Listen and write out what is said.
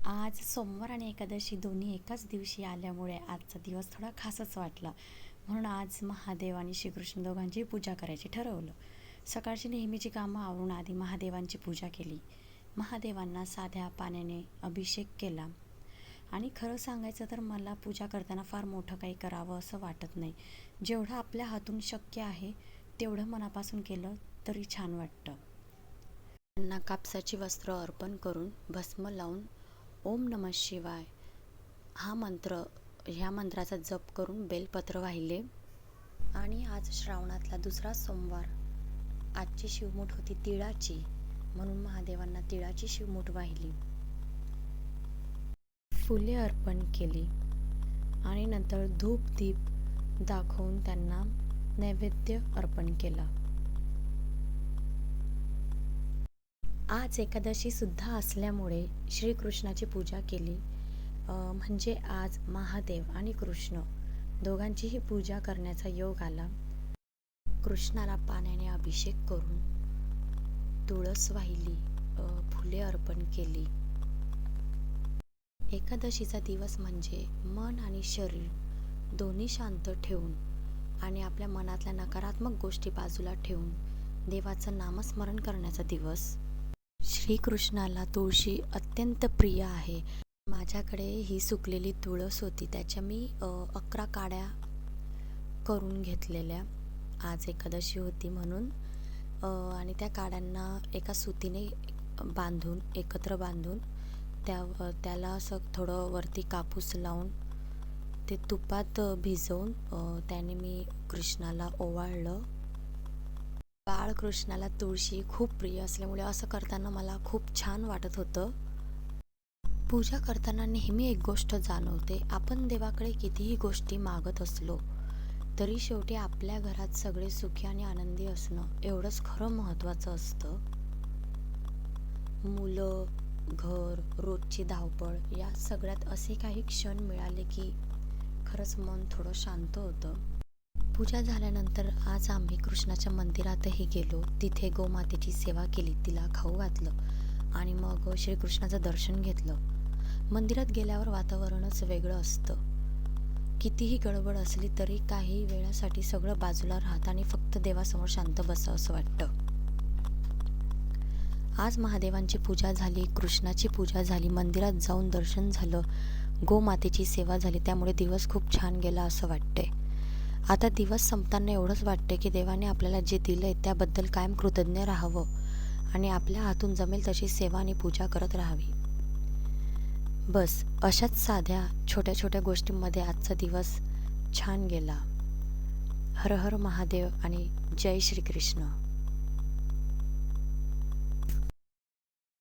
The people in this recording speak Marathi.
आज सोमवार आणि एकादशी दोन्ही एकाच दिवशी आल्यामुळे आजचा दिवस थोडा खासच वाटला. म्हणून आज महादेव आणि श्रीकृष्ण दोघांची पूजा करायची ठरवलं. सकाळची नेहमीची कामं आवरून आधी महादेवांची पूजा केली. महादेवांना साध्या पाण्याने अभिषेक केला. आणि खरं सांगायचं तर मला पूजा करताना फार मोठं काही करावं असं वाटत नाही. जेवढं आपल्या हातून शक्य आहे तेवढं मनापासून केलं तरी छान वाटतं. त्यांना कापसाची वस्त्र अर्पण करून भस्म लावून ओम नमः शिवाय ह्या मंत्राचा जप करून बेलपत्र वाहिले. आणि आज श्रावणातला दुसरा सोमवार. आजची शिवमूठ होती तिळाची, म्हणून महादेवांना तिळाची शिवमूठ वाहिली. फुले अर्पण केली आणि नंतर धूप दीप दाखवून त्यांना नैवेद्य अर्पण केला. आज एकादशी सुद्धा असल्यामुळे श्रीकृष्णाची पूजा केली. म्हणजे आज महादेव आणि कृष्ण दोघांचीही पूजा करण्याचा योग आला. कृष्णाला पाण्याने अभिषेक करून तुळस वाहिली, फुले अर्पण केली. एकादशीचा दिवस म्हणजे मन आणि शरीर दोन्ही शांत ठेवून आणि आपल्या मनातल्या नकारात्मक गोष्टी बाजूला ठेवून देवाचं नामस्मरण करण्याचा दिवस. श्रीकृष्णाला तुळशी अत्यंत प्रिय आहे. माझ्याकडे ही सुकलेली तुळस होती, त्याच्या मी 11 काड्या करून घेतलेल्या. आज एकादशी होती म्हणून. आणि त्या काड्यांना एका सुतीने बांधून एकत्र बांधून त्याला असं थोडं वरती कापूस लावून ते तुपात भिजवून त्याने मी कृष्णाला ओवाळलं. बाळकृष्णाला तुळशी खूप प्रिय असल्यामुळे असं करताना मला खूप छान वाटत होतं. पूजा करताना नेहमी एक गोष्ट जाणवते, आपण देवाकडे कितीही गोष्टी मागत असलो तरी शेवटी आपल्या घरात सगळे सुखी आणि आनंदी असणं एवढंच खरं महत्त्वाचं असतं. मुलं, घर, रोजची धावपळ या सगळ्यात असे काही क्षण मिळाले की खरंच मन थोडं शांत होतं. पूजा झाल्यानंतर आज आम्ही कृष्णाच्या मंदिरातही गेलो. तिथे गोमातेची सेवा केली, तिला खाऊ घातलं आणि मग श्रीकृष्णाचं दर्शन घेतलं. मंदिरात गेल्यावर वातावरणच वेगळं असतं. कितीही गडबड असली तरी काही वेळासाठी सगळं बाजूला राहतं आणि फक्त देवासमोर शांत बसावं असं वाटतं. आज महादेवांची पूजा झाली, कृष्णाची पूजा झाली, मंदिरात जाऊन दर्शन झालं, गोमातेची सेवा झाली. त्यामुळे दिवस खूप छान गेला असं वाटतंय. आता दिवस संपताना एवढंच वाटतं की देवाने आपल्याला जे दिलंय त्याबद्दल कायम कृतज्ञ राहावं आणि आपल्या हातून जमेल तशी सेवा आणि पूजा करत राहावी. बस अशाच साध्या छोट्या छोट्या गोष्टींमध्ये आजचा दिवस छान गेला. हर हर महादेव आणि जय श्रीकृष्ण.